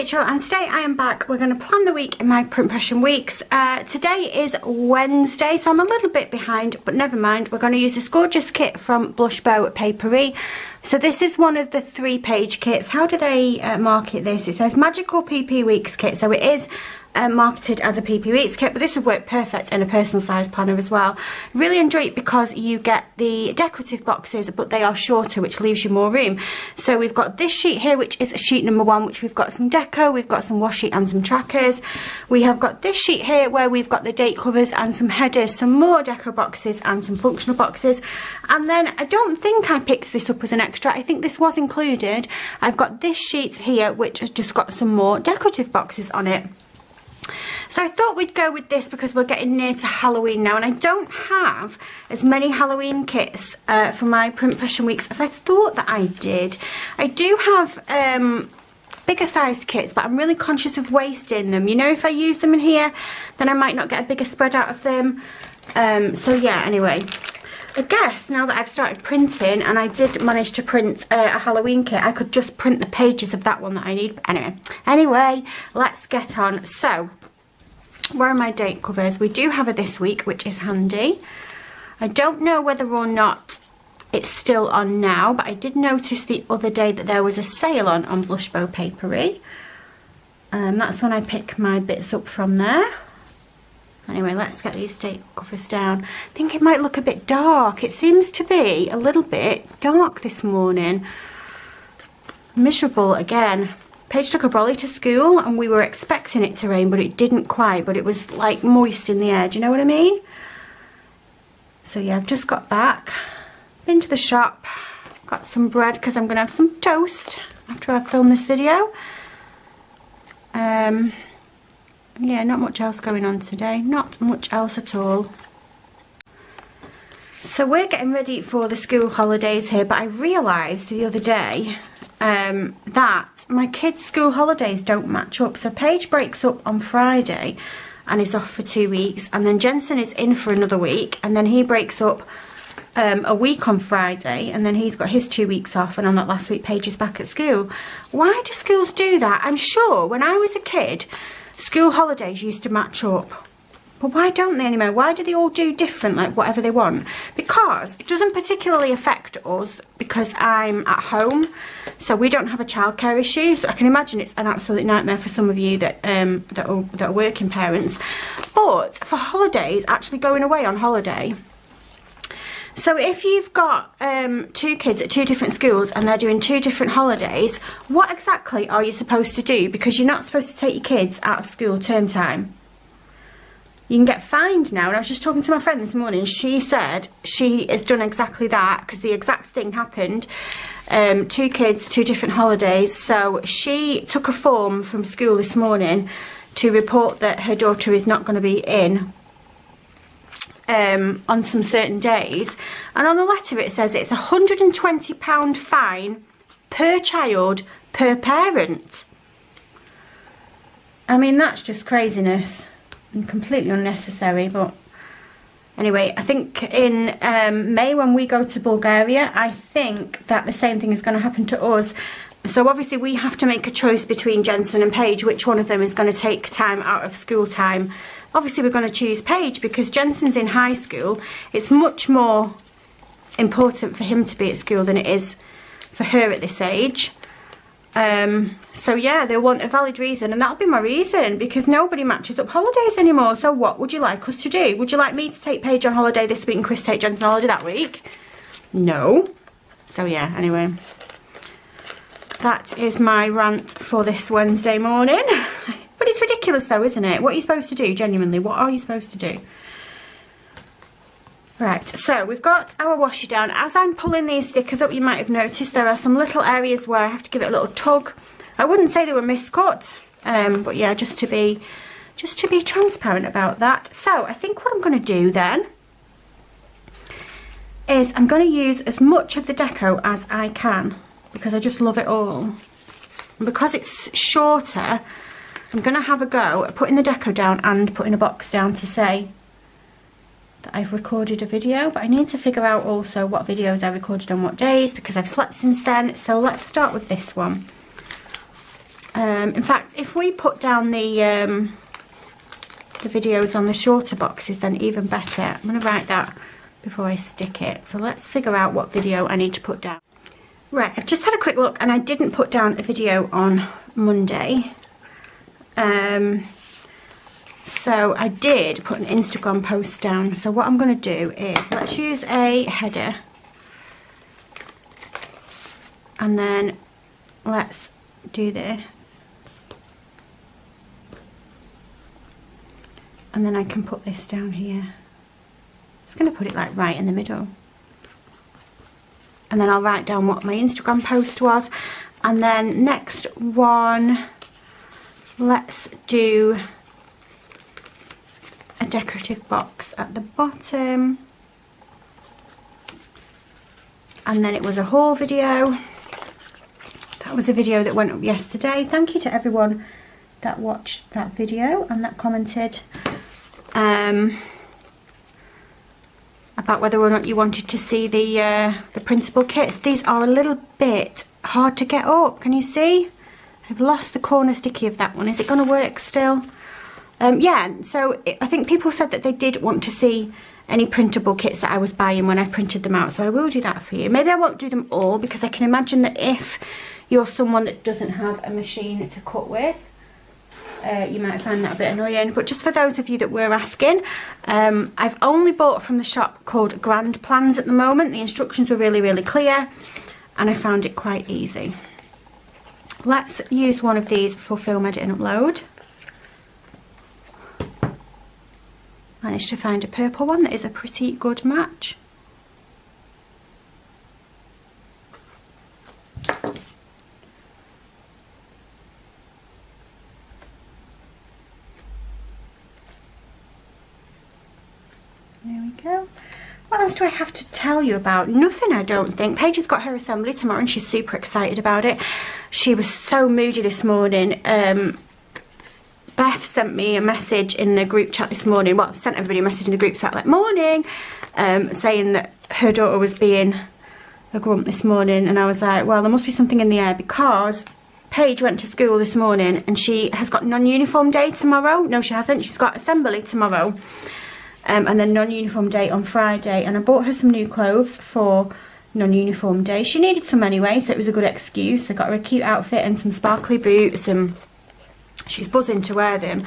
Rachel and today I am back. We're going to plan the week in my print Pression weeks. Today is Wednesday, so I'm a little bit behind, but never mind. We're going to use this gorgeous kit from RachelBeautyPlans. So this is one of the 3-page kits. How do they market this? It says Magical PP Weeks kit, so it is marketed as a PP Weeks kit, but this would work perfect in a personal size planner as well. Really enjoy it because you get the decorative boxes, but they are shorter, which leaves you more room. So we've got this sheet here, which is sheet number 1, which we've got some deco, we've got some washi and some trackers. We have got this sheet here where we've got the date covers and some headers, some more deco boxes and some functional boxes. And then I don't think I picked this up as an extra. I think this was included. I've got this sheet here, which has just got some more decorative boxes on it. So I thought we'd go with this because we're getting near to Halloween now, and I don't have as many Halloween kits for my print Pression weeks as I thought that I did. I do have bigger sized kits, but I'm really conscious of wasting them. You know, if I use them in here, then I might not get a bigger spread out of them. So yeah, anyway. I guess now that I've started printing, and I did manage to print a Halloween kit, I could just print the pages of that one that I need. But anyway, let's get on. So, where are my date covers? We do have a this week, which is handy. I don't know whether or not it's still on now, but I did notice the other day that there was a sale on RachelBeautyPlans. That's when I pick my bits up from there. Anyway, let's get these date covers down. I think it might look a bit dark. It seems to be a little bit dark this morning. Miserable again. Paige took a brolly to school and we were expecting it to rain, but it didn't quite. But it was like moist in the air. Do you know what I mean? So yeah, I've just got back. Been to the shop. Got some bread because I'm going to have some toast after I've filmed this video. Yeah, not much else going on today. Not much else at all. So we're getting ready for the school holidays here, but I realised the other day that my kids' school holidays don't match up. So Paige breaks up on Friday and is off for 2 weeks, and then Jensen is in for another week, and then he breaks up a week on Friday, and then he's got his 2 weeks off, and on that last week Paige is back at school. Why do schools do that? I'm sure when I was a kid, school holidays used to match up. But why don't they anymore? Why do they all do different, like whatever they want? Because it doesn't particularly affect us because I'm at home, so we don't have a childcare issue. So I can imagine it's an absolute nightmare for some of you that are working parents. But for holidays, actually going away on holiday. So if you've got 2 kids at 2 different schools and they're doing 2 different holidays, what exactly are you supposed to do? Because you're not supposed to take your kids out of school term time. You can get fined now. And I was just talking to my friend this morning. She said she has done exactly that because the exact thing happened. 2 kids, 2 different holidays. So she took a form from school this morning to report that her daughter is not going to be in on some certain days, and on the letter it says it's £120 fine per child per parent. I mean, that's just craziness and completely unnecessary. But anyway, I think in May when we go to Bulgaria, I think that the same thing is going to happen to us. So obviously we have to make a choice between Jensen and Paige, which one of them is going to take time out of school time. Obviously we're going to choose Paige because Jensen's in high school. It's much more important for him to be at school than it is for her at this age. So yeah, they want a valid reason, and that'll be my reason, because nobody matches up holidays anymore. So what would you like us to do? Would you like me to take Paige on holiday this week and Chris take Jensen on holiday that week? No. So yeah, anyway. That is my rant for this Wednesday morning. But it's ridiculous though, isn't it? What are you supposed to do, genuinely? What are you supposed to do? Right, so we've got our washi down. As I'm pulling these stickers up, you might have noticed there are some little areas where I have to give it a little tug. I wouldn't say they were miscut, but yeah, just to be transparent about that. So I think what I'm going to do then is I'm going to use as much of the deco as I can, because I just love it all. And because it's shorter, I'm going to have a go at putting the deco down and putting a box down to say that I've recorded a video. But I need to figure out also what videos I recorded on what days, because I've slept since then. So let's start with this one. In fact, if we put down the videos on the shorter boxes, then even better. I'm going to write that before I stick it. So let's figure out what video I need to put down. Right, I've just had a quick look and I didn't put down a video on Monday. So I did put an Instagram post down. So what I'm going to do is, let's use a header. And then let's do this. And then I can put this down here. I'm just going to put it like right in the middle. And then I'll write down what my Instagram post was. And then next one, let's do a decorative box at the bottom. And then it was a haul video. That was a video that went up yesterday. Thank you to everyone that watched that video and that commented about whether or not you wanted to see the printable kits. These are a little bit hard to get up. Can you see? I've lost the corner sticky of that one. Is it going to work still? Yeah, so I think people said that they did want to see any printable kits that I was buying when I printed them out, so I will do that for you. Maybe I won't do them all, because I can imagine that if you're someone that doesn't have a machine to cut with, you might find that a bit annoying. But just for those of you that were asking, I've only bought from the shop called RachelBeautyPlans at the moment. The instructions were really, really clear and I found it quite easy. Let's use one of these for film edit and upload. Managed to find a purple one that is a pretty good match. There we go. What else do I have to tell you about? Nothing, I don't think. Paige has got her assembly tomorrow and she's super excited about it. She was so moody this morning. Beth sent me a message in the group chat this morning. Well, sent everybody a message in the group chat like, morning, saying that her daughter was being a grump this morning. And I was like, well, there must be something in the air, because Paige went to school this morning and she has got non-uniform day tomorrow. No, she hasn't. She's got assembly tomorrow. And then non-uniform day on Friday. And I bought her some new clothes for non-uniform day. She needed some anyway, so it was a good excuse. I got her a cute outfit and some sparkly boots, and she's buzzing to wear them.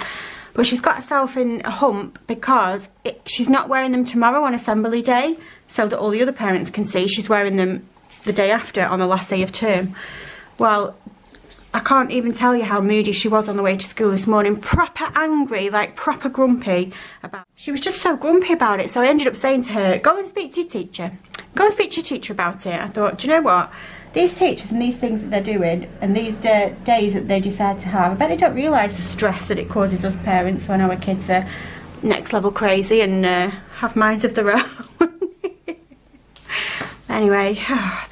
But she's got herself in a hump because she's not wearing them tomorrow on assembly day, so that all the other parents can see. She's wearing them the day after, on the last day of term. Well, I can't even tell you how moody she was on the way to school this morning. Proper angry, like proper grumpy about. She was just so grumpy about it. So I ended up saying to her, go and speak to your teacher. Go and speak to your teacher about it. I thought, do you know what? These teachers and these things that they're doing, and these days that they decide to have, I bet they don't realise the stress that it causes us parents when our kids are next level crazy and have minds of their own. Anyway,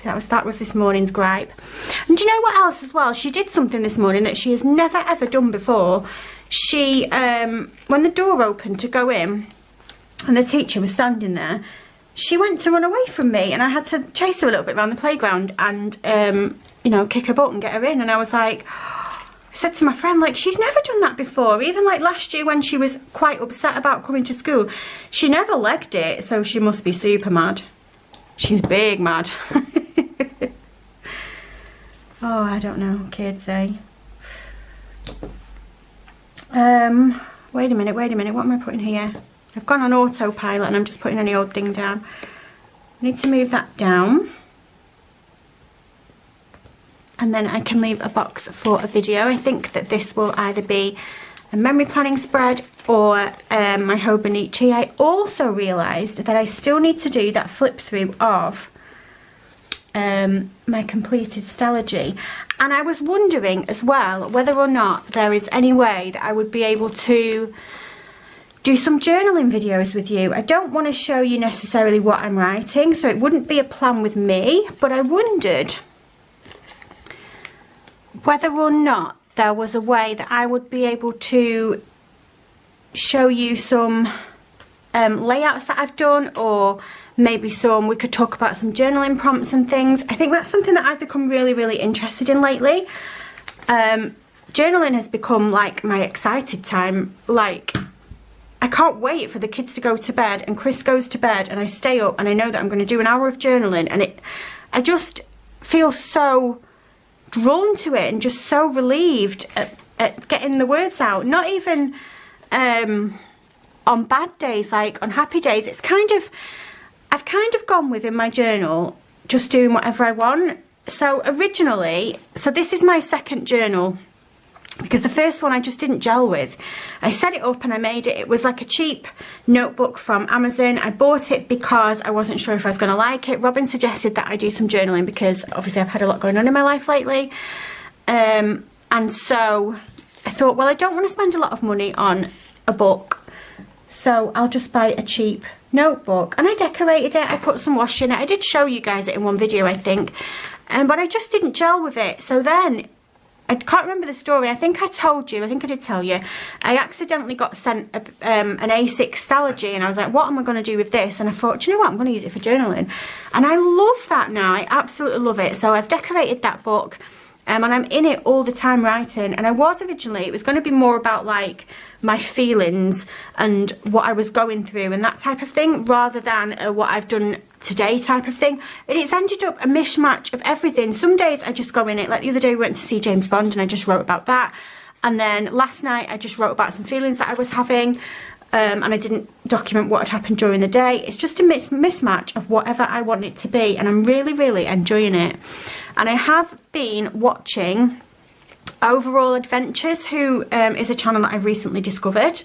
that was this morning's gripe. And do you know what else as well? She did something this morning that she has never ever done before. She, when the door opened to go in and the teacher was standing there, she went to run away from me, and I had to chase her a little bit around the playground and, you know, kick her butt and get her in. And I was like, I said to my friend, like, she's never done that before. Even like last year when she was quite upset about coming to school, she never legged it, so she must be super mad. She's big mad. Oh, I don't know, kids, eh? Wait a minute, what am I putting here? I've gone on autopilot and I'm just putting any old thing down. I need to move that down. And then I can leave a box for a video. I think that this will either be a memory planning spread or my Hobonichi. I also realised that I still need to do that flip through of my completed stellargy. And I was wondering as well whether or not there is any way that I would be able to do some journaling videos with you. I don't want to show you necessarily what I'm writing, so it wouldn't be a plan with me, but I wondered whether or not there was a way that I would be able to show you some layouts that I've done, or maybe we could talk about some journaling prompts and things. I think that's something that I've become really, really interested in lately. journaling has become like my excited time. Like, I can't wait for the kids to go to bed and Chris goes to bed and I stay up and I know that I'm going to do an hour of journaling, and I just feel so drawn to it and just so relieved at getting the words out. Not even on bad days, like on happy days. It's kind of, I've kind of gone with in my journal just doing whatever I want. So originally, so this is my second journal, because the first one I just didn't gel with. I set it up and I made it. It was like a cheap notebook from Amazon. I bought it because I wasn't sure if I was going to like it. Robin suggested that I do some journaling because obviously I've had a lot going on in my life lately. And so I thought, well, I don't want to spend a lot of money on a book, so I'll just buy a cheap notebook. And I decorated it. I put some washi in it. I did show you guys it in one video, I think. But I just didn't gel with it. So then, I can't remember the story. I think I told you. I think I did tell you. I accidentally got sent an A6 Stalogy, and I was like, what am I going to do with this? And I thought, do you know what? I'm going to use it for journaling. And I love that now. I absolutely love it. So I've decorated that book. And I'm in it all the time writing. And I was originally, it was going to be more about like my feelings and what I was going through and that type of thing, rather than what I've done today type of thing. And it's ended up a mishmash of everything. Some days I just go in it, like the other day we went to see James Bond and I just wrote about that. And then last night I just wrote about some feelings that I was having. And I didn't document what had happened during the day. It's just a mismatch of whatever I want it to be, and I'm really, really enjoying it. And I have been watching Overall Adventures, who is a channel that I've recently discovered.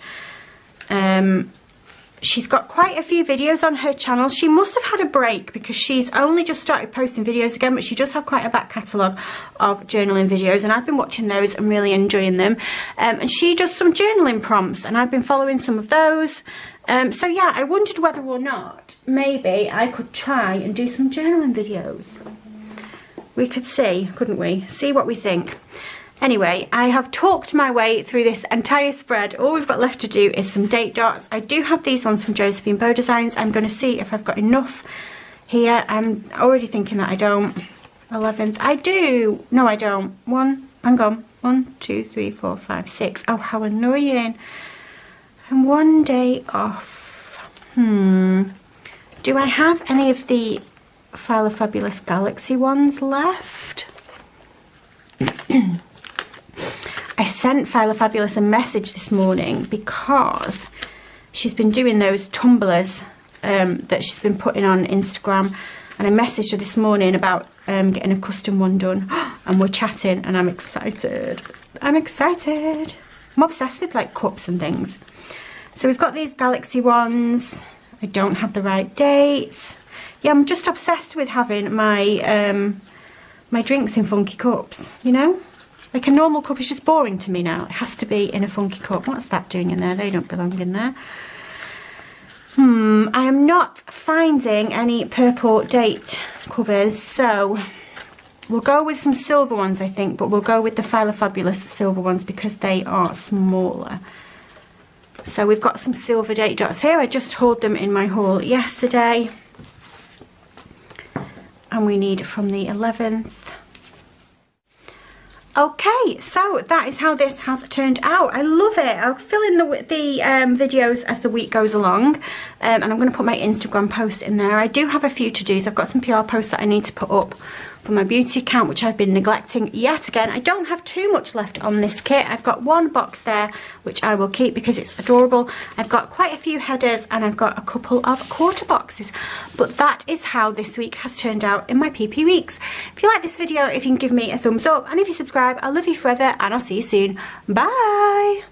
She's got quite a few videos on her channel. She must have had a break because she's only just started posting videos again, but she does have quite a back catalogue of journaling videos, and I've been watching those and really enjoying them. And she does some journaling prompts, and I've been following some of those. So yeah, I wondered whether or not maybe I could try and do some journaling videos. We could see, couldn't we? See what we think. Anyway, I have talked my way through this entire spread. All we've got left to do is some date dots. I do have these ones from Josephine Bow Designs. I'm going to see if I've got enough here. I'm already thinking that I don't. 11th. I do. No, I don't. Hang on. 1, 2, 3, 4, 5, 6. Oh, how annoying. And one day off. Do I have any of the File of Fabulous Galaxy ones left? I sent File of Fabulous a message this morning because she's been doing those tumblers that she's been putting on Instagram, and I messaged her this morning about getting a custom one done, and we're chatting and I'm excited. I'm excited. I'm obsessed with like cups and things. So we've got these Galaxy ones. I don't have the right dates. Yeah, I'm just obsessed with having my my drinks in funky cups, you know? Like a normal cup is just boring to me now. It has to be in a funky cup. What's that doing in there? They don't belong in there. I am not finding any purple date covers, so we'll go with some silver ones, I think, but we'll go with the File of Fabulous silver ones because they are smaller. So we've got some silver date dots here. I just hauled them in my haul yesterday. And we need from the 11th. Okay, so that is how this has turned out. I love it. I'll fill in the videos as the week goes along, and I'm going to put my Instagram post in there. I do have a few to-dos. I've got some PR posts that I need to put up for my beauty account, which I've been neglecting yet again. I don't have too much left on this kit. I've got one box there, which I will keep because it's adorable. I've got quite a few headers, and I've got a couple of quarter boxes. But that is how this week has turned out in my PP weeks. If you like this video, if you can give me a thumbs up, and if you subscribe, I love you forever, and I'll see you soon. Bye!